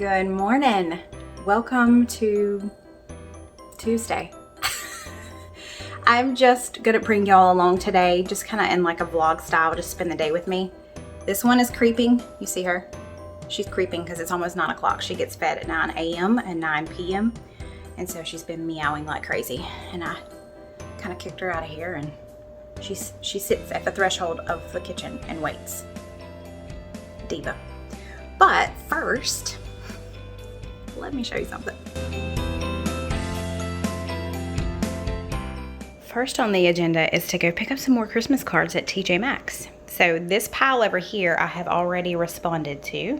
Good morning. Welcome to Tuesday. I'm just good at bringing y'all along today, just kind of in like a vlog style, just spend the day with me. This one is creeping. You see her? She's creeping because it's almost 9 o'clock. She gets fed at 9 a.m. and 9 p.m. And so she's been meowing like crazy. And I kind of kicked her out of here, and she sits at the threshold of the kitchen and waits. Diva. But first, let me show you something. First on the agenda is to go pick up some more Christmas cards at TJ Maxx. So this pile over here I have already responded to.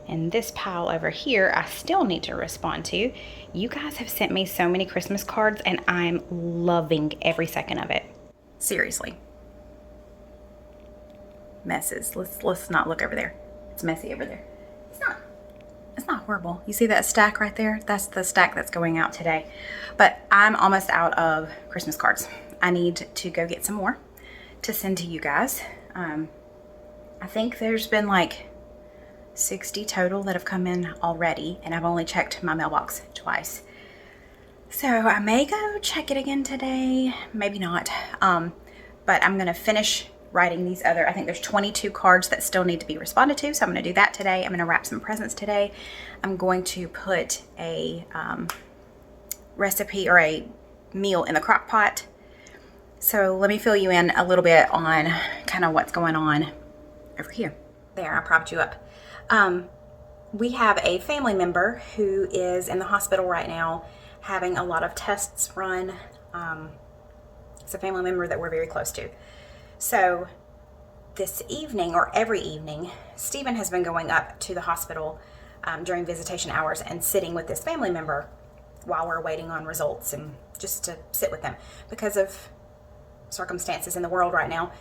And this pile over here I still need to respond to. You guys have sent me so many Christmas cards and I'm loving every second of it. Seriously. Messes. Let's not look over there. It's messy over there. It's not horrible. You see that stack right there? That's the stack that's going out today. But I'm almost out of Christmas cards. I need to go get some more to send to you guys. I think there's been like 60 total that have come in already, and I've only checked my mailbox twice. So I may go check it again today, maybe not. But I'm gonna finish writing these other, I think there's 22 cards that still need to be responded to, so I'm going to do that today. I'm going to wrap some presents today. I'm going to put a recipe or a meal in the crock pot. So let me fill you in a little bit on kind of what's going on over here. There, I propped you up. We have a family member who is in the hospital right now having a lot of tests run. It's a family member that we're very close to. So this evening, or every evening, Stephen has been going up to the hospital during visitation hours and sitting with this family member while we're waiting on results, and just to sit with them. Because of circumstances in the world right now,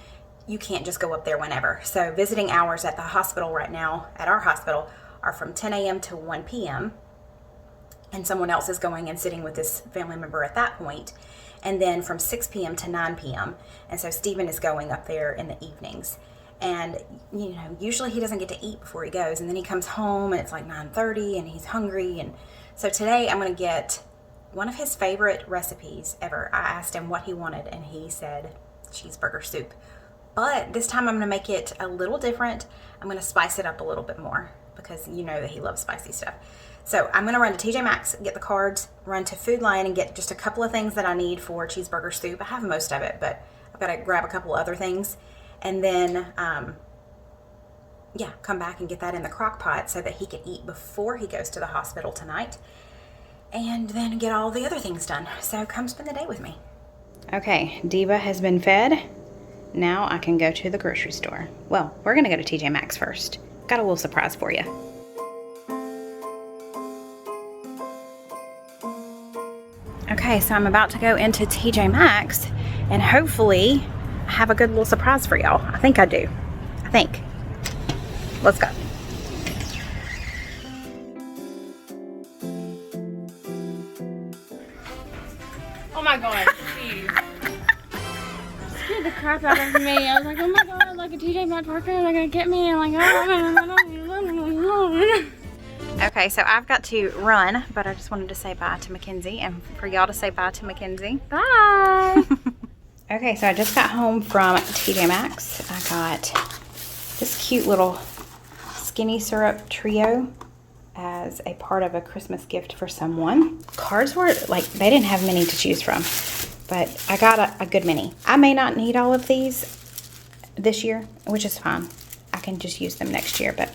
you can't just go up there whenever. So visiting hours at the hospital right now, at our hospital, are from 10 a.m. to 1 p.m. And someone else is going and sitting with this family member at that point. And then from 6 p.m. to 9 p.m. And so Stephen is going up there in the evenings. And, you know, usually he doesn't get to eat before he goes. And then he comes home and it's like 9:30 and he's hungry. And so today I'm going to get one of his favorite recipes ever. I asked him what he wanted and he said cheeseburger soup. But this time I'm going to make it a little different. I'm going to spice it up a little bit more because you know that he loves spicy stuff. So I'm going to run to TJ Maxx, get the cards, run to Food Lion and get just a couple of things that I need for cheeseburger soup. I have most of it, but I've got to grab a couple other things. And then, come back and get that in the crock pot so that he can eat before he goes to the hospital tonight. And then get all the other things done. So come spend the day with me. Okay, Diva has been fed. Now I can go to the grocery store. Well, we're going to go to TJ Maxx first. Got a little surprise for you. Okay, so I'm about to go into TJ Maxx and hopefully have a good little surprise for y'all. I think I do. I think. Let's go. Oh my god, Steve. Scared the crap out of me. I was like, oh my god, like a TJ Maxx worker, they're gonna get me. I'm like, oh. Okay, so I've got to run, but I just wanted to say bye to Mackenzie and for y'all to say bye to Mackenzie. Bye. Okay, so I just got home from TJ Maxx. I got this cute little skinny syrup trio as a part of a Christmas gift for someone. Cards were like, they didn't have many to choose from, but I got a good many. I may not need all of these this year, which is fine. I can just use them next year, but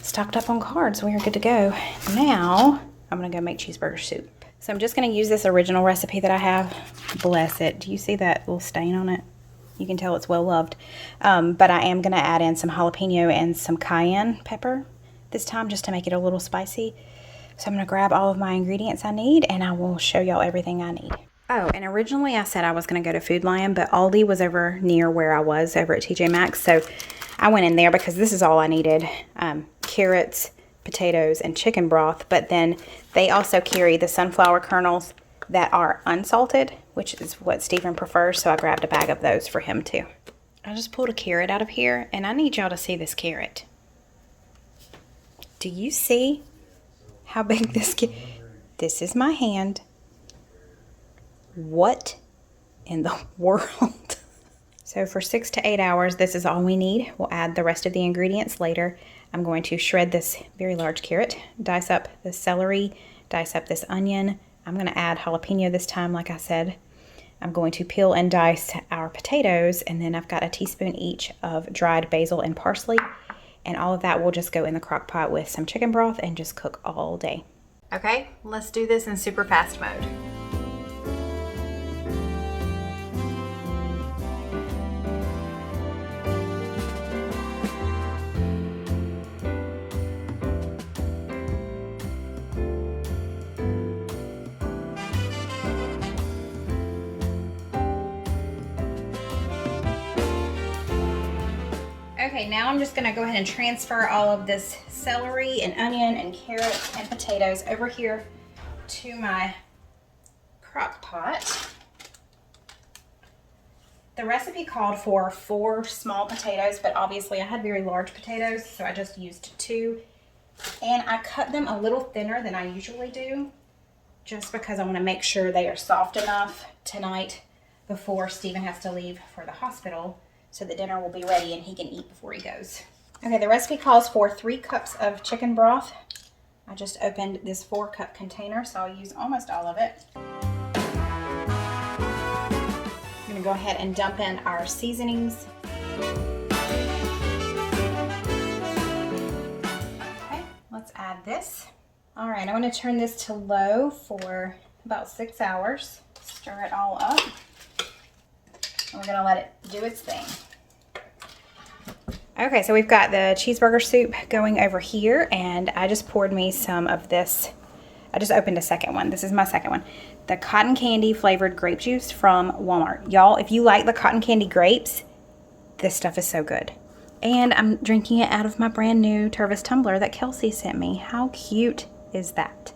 stocked up on cards. We are good to go. Now, I'm going to go make cheeseburger soup. So I'm just going to use this original recipe that I have. Bless it. Do you see that little stain on it? You can tell it's well loved. But I am going to add in some jalapeno and some cayenne pepper this time just to make it a little spicy. So I'm going to grab all of my ingredients I need and I will show y'all everything I need. Oh, and originally I said I was going to go to Food Lion, but Aldi was over near where I was over at TJ Maxx. So I went in there because this is all I needed. Carrots, potatoes, and chicken broth. But then they also carry the sunflower kernels that are unsalted, which is what Stephen prefers. So I grabbed a bag of those for him too. I just pulled a carrot out of here and I need y'all to see this carrot. Do you see how big this This is my hand. What in the world? So for 6 to 8 hours, this is all we need. We'll add the rest of the ingredients later. I'm going to shred this very large carrot, dice up the celery, dice up this onion. I'm going to add jalapeno this time, like I said. I'm going to peel and dice our potatoes, and then I've got a teaspoon each of dried basil and parsley, and all of that will just go in the crock pot with some chicken broth and just cook all day. Okay, let's do this in super fast mode. Okay, now I'm just gonna go ahead and transfer all of this celery and onion and carrot and potatoes over here to my crock pot. The recipe called for 4 small potatoes, but obviously I had very large potatoes, so I just used 2. And I cut them a little thinner than I usually do, just because I want to make sure they are soft enough tonight before Stephen has to leave for the hospital, so the dinner will be ready and he can eat before he goes. Okay, the recipe calls for 3 cups of chicken broth. I just opened this 4-cup container, so I'll use almost all of it. I'm gonna go ahead and dump in our seasonings. Okay, let's add this. All right, I'm gonna turn this to low for about 6 hours. Stir it all up. And we're gonna let it do its thing. Okay, so we've got the cheeseburger soup going over here, and I just poured me some of this. I just opened a second one. This is my second one. The cotton candy flavored grape juice from Walmart. Y'all, if you like the cotton candy grapes, this stuff is so good. And I'm drinking it out of my brand new Tervis tumbler that Kelsey sent me. How cute is that?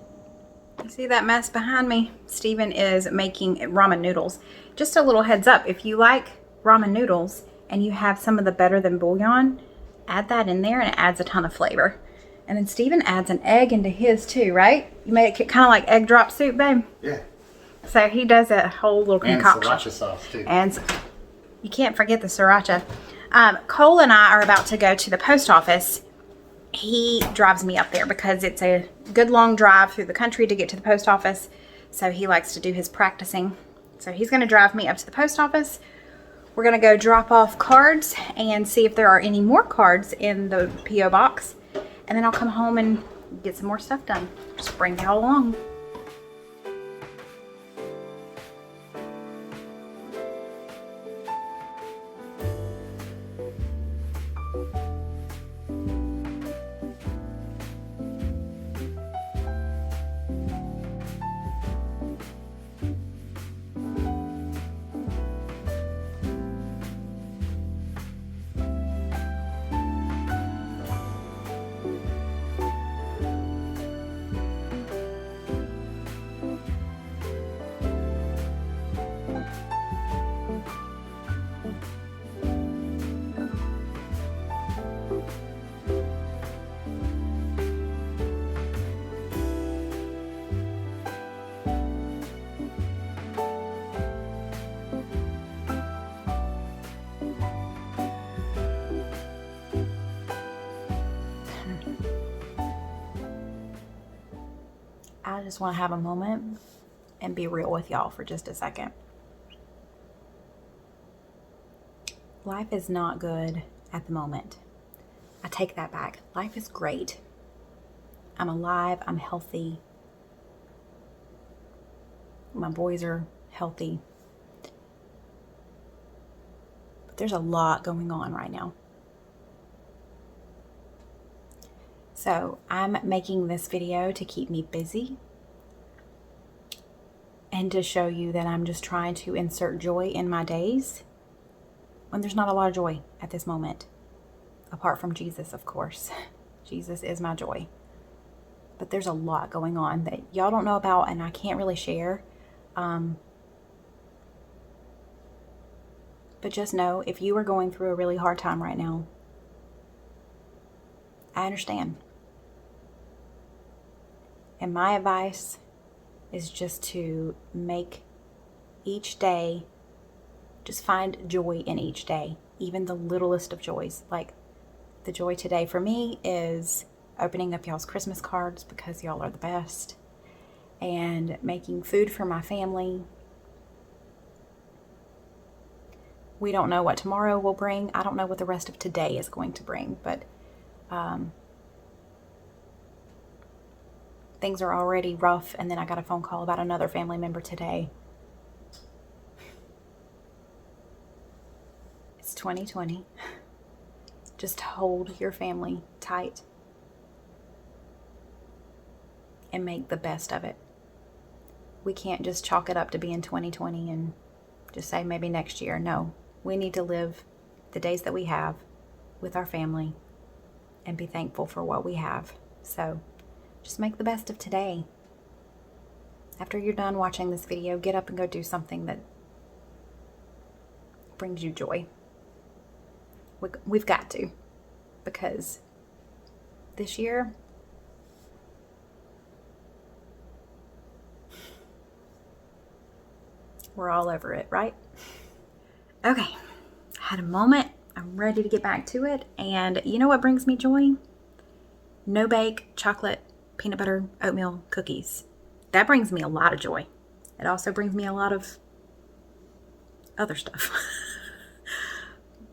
You see that mess behind me? Stephen is making ramen noodles. Just a little heads up, if you like ramen noodles and you have some of the better than bouillon, add that in there and it adds a ton of flavor. And then Stephen adds an egg into his too, right? You make it kind of like egg drop soup, babe? Yeah. So he does a whole little concoction. And sriracha sauce too. And you can't forget the sriracha. Cole and I are about to go to the post office. He drives me up there because it's a good long drive through the country to get to the post office. So he likes to do his practicing. So he's going to drive me up to the post office. We're going to go drop off cards and see if there are any more cards in the P.O. box. And then I'll come home and get some more stuff done. Just bring y'all along. I just want to have a moment and be real with y'all for just a second. Life is not good at the moment. I take that back. Life is great. I'm alive. I'm healthy. My boys are healthy. But there's a lot going on right now. So I'm making this video to keep me busy and to show you that I'm just trying to insert joy in my days when there's not a lot of joy at this moment. Apart from Jesus, of course. Jesus is my joy. But there's a lot going on that y'all don't know about and I can't really share. But just know, if you are going through a really hard time right now, I understand. And my advice is just to make each day, just find joy in each day, even the littlest of joys. Like the joy today for me is opening up y'all's Christmas cards because y'all are the best, and making food for my family. We don't know what tomorrow will bring. I don't know what the rest of today is going to bring, but things are already rough. And then I got a phone call about another family member today. It's 2020. Just hold your family tight and make the best of it. We can't just chalk it up to being 2020 and just say maybe next year. No, we need to live the days that we have with our family and be thankful for what we have. So just make the best of today. After you're done watching this video, get up and go do something that brings you joy. We've got to, because this year, we're all over it, right? Okay, I had a moment. I'm ready to get back to it. And you know what brings me joy? No bake chocolate peanut butter oatmeal cookies. That brings me a lot of joy. It also brings me a lot of other stuff.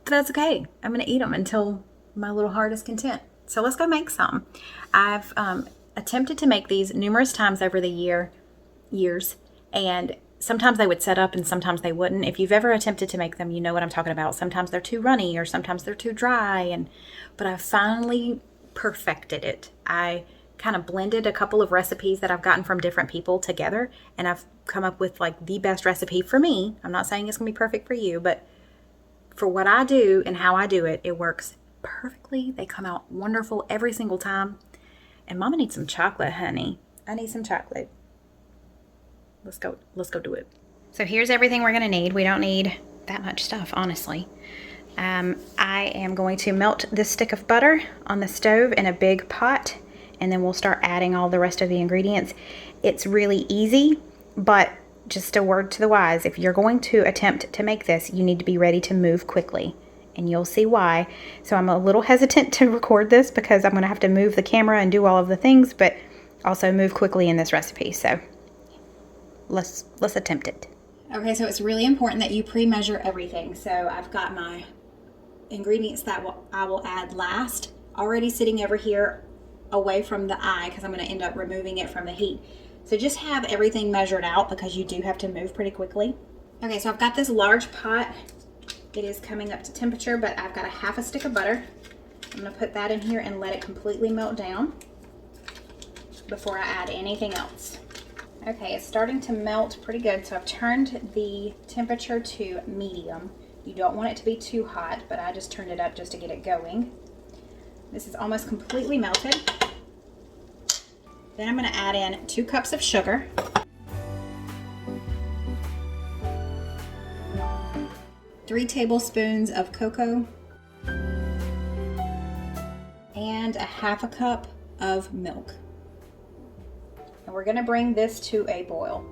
But that's okay. I'm going to eat them until my little heart is content. So let's go make some. I've attempted to make these numerous times over the years, and sometimes they would set up and sometimes they wouldn't. If you've ever attempted to make them, you know what I'm talking about. Sometimes they're too runny or sometimes they're too dry, but I finally perfected it. I kind of blended a couple of recipes that I've gotten from different people together, and I've come up with like the best recipe for me. I'm not saying it's going to be perfect for you, but for what I do and how I do it, it works perfectly. They come out wonderful every single time. And Mama needs some chocolate, honey. I need some chocolate. Let's go do it. So here's everything we're going to need. We don't need that much stuff, honestly. I am going to melt this stick of butter on the stove in a big pot, and then we'll start adding all the rest of the ingredients. It's really easy, but just a word to the wise, if you're going to attempt to make this, you need to be ready to move quickly, and you'll see why. So I'm a little hesitant to record this because I'm going to have to move the camera and do all of the things, but also move quickly in this recipe. So let's attempt it. Okay, so it's really important that you pre-measure everything. So I've got my ingredients that I will add last already sitting over here away from the eye, because I'm going to end up removing it from the heat. So just have everything measured out because you do have to move pretty quickly. Okay, so I've got this large pot. It is coming up to temperature, but I've got a half a stick of butter. I'm going to put that in here and let it completely melt down before I add anything else. Okay, it's starting to melt pretty good, so I've turned the temperature to medium. You don't want it to be too hot, but I just turned it up just to get it going. This is almost completely melted. Then I'm going to add in 2 cups of sugar, 3 tablespoons of cocoa, and a half a cup of milk. And we're going to bring this to a boil.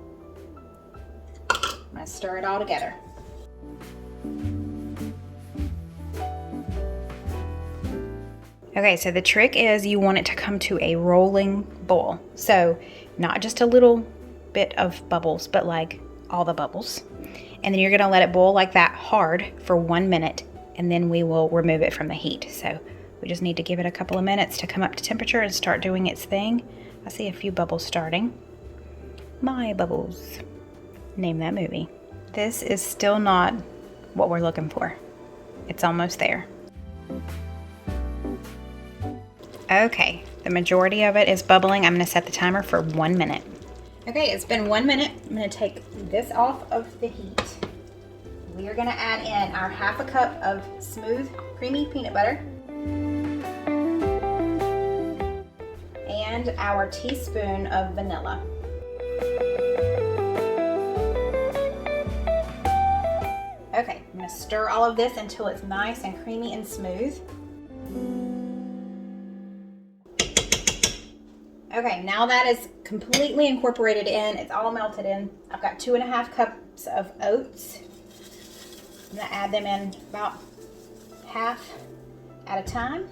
I'm going to stir it all together. Okay, so the trick is you want it to come to a rolling boil. So not just a little bit of bubbles, but like all the bubbles. And then you're gonna let it boil like that hard for 1 minute, and then we will remove it from the heat. So we just need to give it a couple of minutes to come up to temperature and start doing its thing. I see a few bubbles starting. My bubbles. Name that movie. This is still not what we're looking for. It's almost there. Okay, the majority of it is bubbling. I'm going to set the timer for 1 minute. Okay, it's been 1 minute. I'm going to take this off of the heat. We are going to add in our half a cup of smooth, creamy peanut butter and our teaspoon of vanilla. Okay, I'm going to stir all of this until it's nice and creamy and smooth. Okay, now that is completely incorporated in, it's all melted in. I've got 2.5 cups of oats. I'm gonna add them in about half at a time.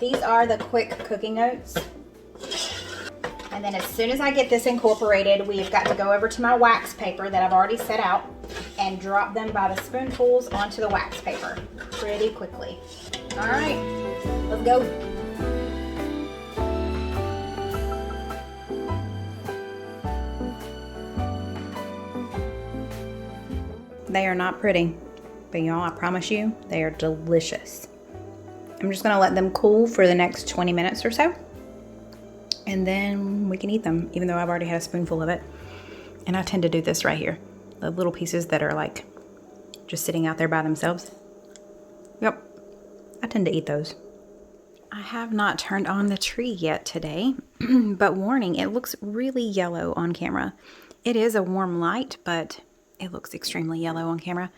These are the quick cooking oats. And then as soon as I get this incorporated, we've got to go over to my wax paper that I've already set out and drop them by the spoonfuls onto the wax paper pretty quickly. All right, let's go. They are not pretty, but y'all, I promise you, they are delicious. I'm just gonna let them cool for the next 20 minutes or so, and then we can eat them, even though I've already had a spoonful of it. And I tend to do this right here, the little pieces that are like just sitting out there by themselves. Yep, I tend to eat those. I have not turned on the tree yet today, but warning, it looks really yellow on camera. It is a warm light, but it looks extremely yellow on camera.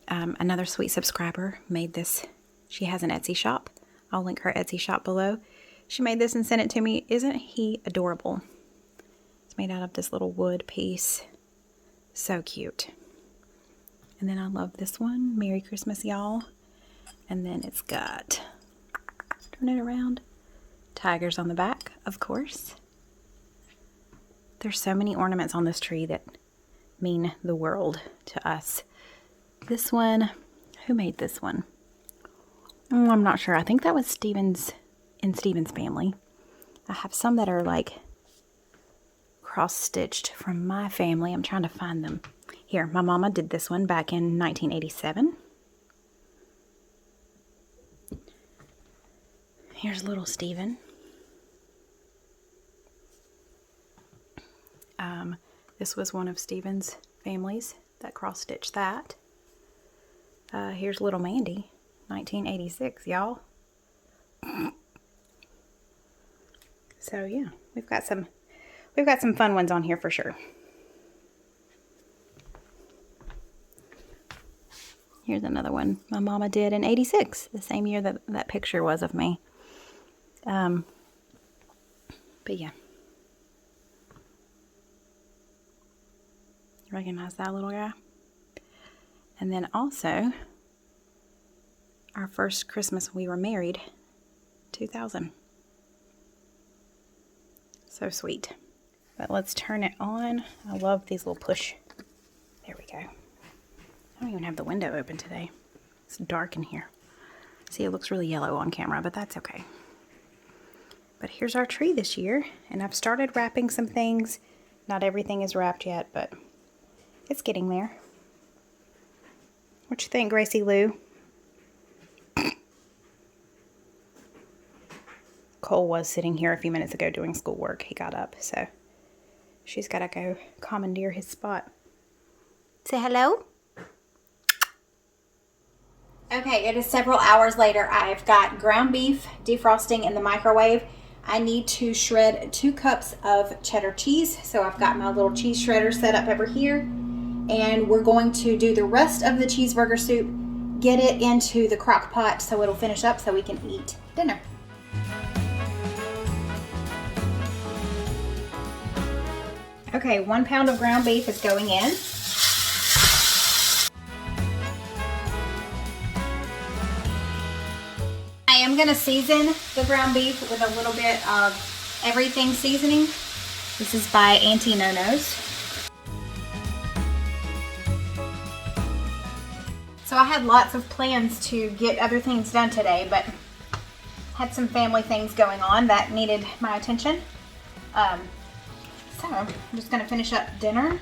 Another sweet subscriber made this. She has an Etsy shop. I'll link her Etsy shop below. She made this and sent it to me. Isn't he adorable? It's made out of this little wood piece. So cute. And then I love this one. Merry Christmas, y'all. And then it's got, turn it around, tigers on the back, of course. There's so many ornaments on this tree that mean the world to us. This one, who made this one? Oh, I'm not sure. I think that was Steven's, in Steven's family. I have some that are like cross-stitched from my family. I'm trying to find them. Here, my mama did this one back in 1987. Here's little Steven. This was one of Steven's families that cross-stitched that. Here's little Mandy, 1986, y'all. So yeah, we've got some fun ones on here for sure. Here's another one my mama did in 86, the same year that that picture was of me. But yeah. Recognize that little guy? And then also, our first Christmas we were married, 2000. So sweet. But let's turn it on. I love these little push. There we go. I don't even have the window open today. It's dark in here. See, it looks really yellow on camera, but that's okay. But here's our tree this year, and I've started wrapping some things. Not everything is wrapped yet, but it's getting there. What you think, Gracie Lou? Cole was sitting here a few minutes ago doing schoolwork. He got up, so she's got to go commandeer his spot. Say hello. Okay, it is several hours later. I've got ground beef defrosting in the microwave. I need to shred 2 cups of cheddar cheese. So I've got my little cheese shredder set up over here. And we're going to do the rest of the cheeseburger soup, get it into the crock pot so it'll finish up so we can eat dinner. Okay, 1 pound of ground beef is going in. I am going to season the ground beef with a little bit of everything seasoning. This is by Auntie No-No's. So I had lots of plans to get other things done today, but had some family things going on that needed my attention. So I'm just going to finish up dinner,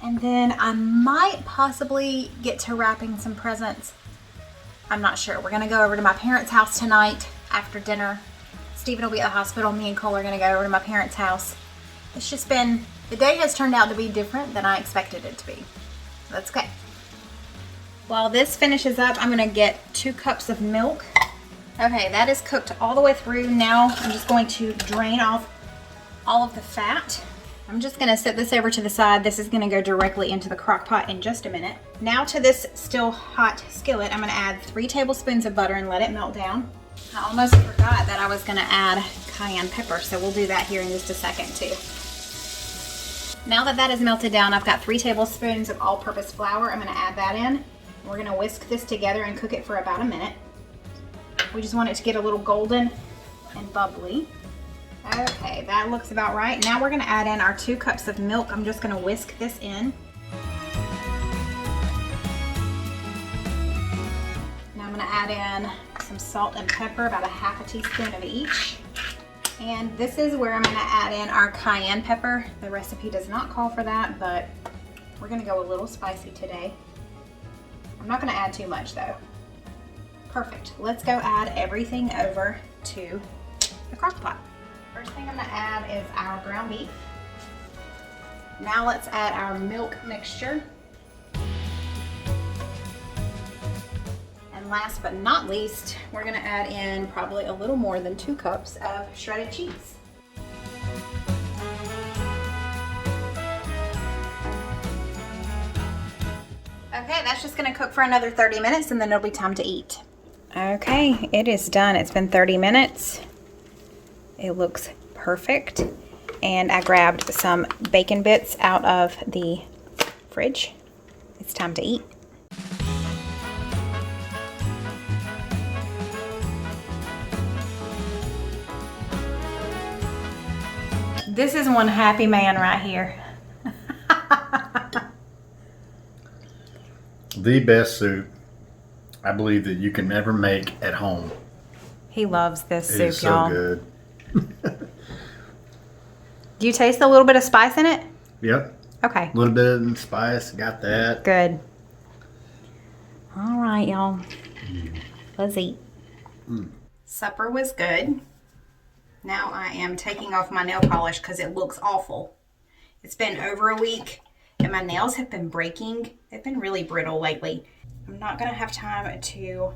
and then I might possibly get to wrapping some presents. I'm not sure. We're going to go over to my parents' house tonight after dinner. Steven will be at the hospital. Me and Cole are going to go over to my parents' house. It's just been, the day has turned out to be different than I expected it to be. That's okay. While this finishes up, I'm going to get 2 cups of milk. Okay, that is cooked all the way through. Now I'm just going to drain off all of the fat. I'm just going to set this over to the side. This is going to go directly into the crock pot in just a minute. Now to this still hot skillet, I'm going to add 3 tablespoons of butter and let it melt down. I almost forgot that I was gonna add cayenne pepper, so we'll do that here in just a second too. Now that that is melted down, I've got 3 tablespoons of all-purpose flour. I'm gonna add that in. We're gonna whisk this together and cook it for about a minute. We just want it to get a little golden and bubbly. Okay, that looks about right. Now we're gonna add in our 2 cups of milk. I'm just gonna whisk this in. Now I'm gonna add in some salt and pepper, about a half a teaspoon of each. And this is where I'm gonna add in our cayenne pepper. The recipe does not call for that, but we're gonna go a little spicy today. I'm not gonna add too much though. Perfect. Let's go add everything over to the crock pot. First thing I'm gonna add is our ground beef. Now let's add our milk mixture. And last but not least, we're gonna add in probably a little more than 2 cups of shredded cheese. Okay, that's just gonna cook for another 30 minutes and then it'll be time to eat. Okay, it is done. It's been 30 minutes. It looks perfect. And I grabbed some bacon bits out of the fridge. It's time to eat. This is one happy man right here. The best soup I believe that you can ever make at home. He loves this It soup, is so y'all. good. Do you taste a little bit of spice in it? Yep. Okay. A little bit of spice. Got that. Good. All right, y'all. Let's eat. Supper was good. Now I am taking off my nail polish because it looks awful. It's been over a week and my nails have been breaking. They've been really brittle lately. I'm not going to have time to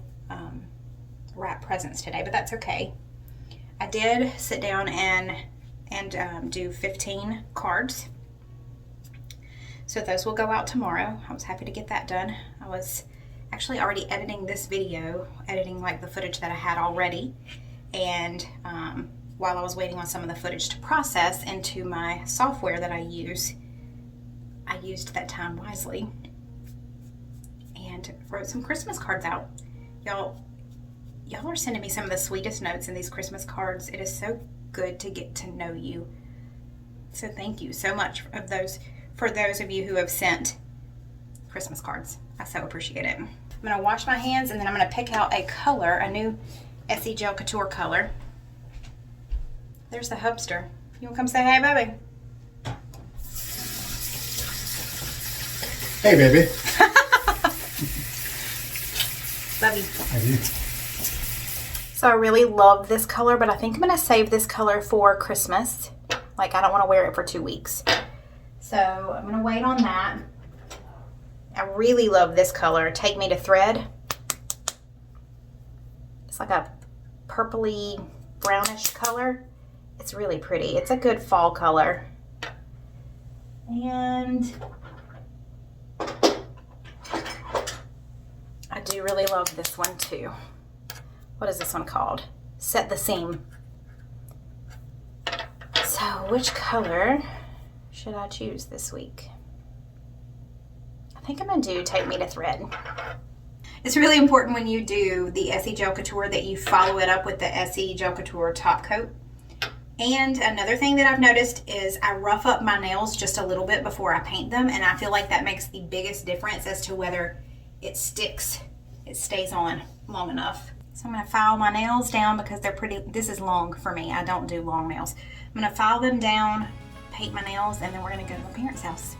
wrap presents today, but that's okay. I did sit down and do 15 cards. So those will go out tomorrow. I was happy to get that done. I was actually already editing this video, editing like the footage that I had already. And while I was waiting on some of the footage to process into my software that I used that time wisely and wrote some Christmas cards out. Y'all are sending me some of the sweetest notes in these Christmas cards. It is so good to get to know you. So thank you so much for those of you who have sent Christmas cards. I so appreciate it. I'm gonna wash my hands and then I'm gonna pick out a color, a new Essie Gel Couture color. There's the hubster. You wanna come say hey, baby? Hey, baby. Love you. I do. So I really love this color, but I think I'm gonna save this color for Christmas. Like, I don't wanna wear it for 2 weeks. So I'm gonna wait on that. I really love this color, Take Me to Thread. It's like a purpley brownish color. It's really pretty. It's a good fall color. And I do really love this one too. What is this one called? Set the Seam. So which color should I choose this week? I think I'm gonna do Take Me to Thread. It's really important when you do the Essie Gel Couture that you follow it up with the Essie Gel Couture top coat. And another thing that I've noticed is I rough up my nails just a little bit before I paint them, and I feel like that makes the biggest difference as to whether it sticks, it stays on long enough. So I'm gonna file my nails down because they're pretty, this is long for me. I don't do long nails. I'm gonna file them down, paint my nails, and then we're gonna go to my parents' house.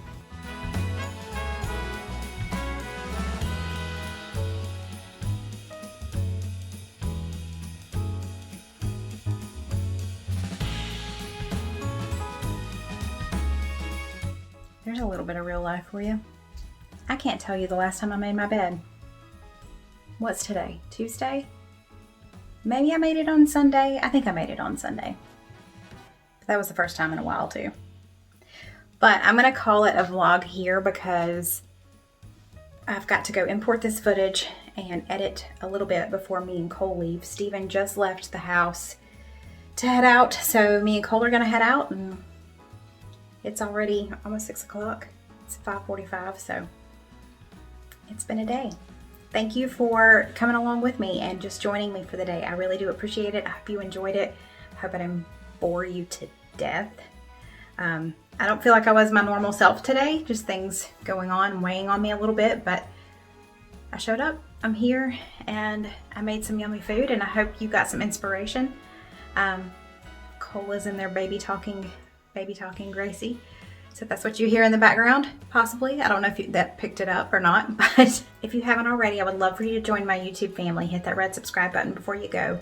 There's a little bit of real life for you. I can't tell you the last time I made my bed. What's today? Tuesday? Maybe I made it on Sunday. I think I made it on Sunday. But that was the first time in a while too. But I'm gonna call it a vlog here because I've got to go import this footage and edit a little bit before me and Cole leave. Steven just left the house to head out, so me and Cole are gonna head out, and it's already almost 6 o'clock. It's 5:45, so it's been a day. Thank you for coming along with me and just joining me for the day. I really do appreciate it. I hope you enjoyed it. I hope I didn't bore you to death. I don't feel like I was my normal self today, just things going on, weighing on me a little bit, but I showed up, I'm here, and I made some yummy food, and I hope you got some inspiration. Cole is in there baby talking Gracie. So if that's what you hear in the background, possibly. I don't know if that picked it up or not, but if you haven't already, I would love for you to join my YouTube family. Hit that red subscribe button before you go.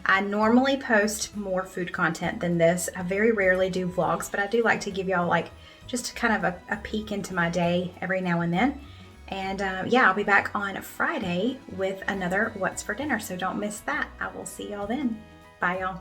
I normally post more food content than this. I very rarely do vlogs, but I do like to give y'all like just kind of a peek into my day every now and then. And yeah, I'll be back on Friday with another What's for Dinner, so don't miss that. I will see y'all then. Bye, y'all.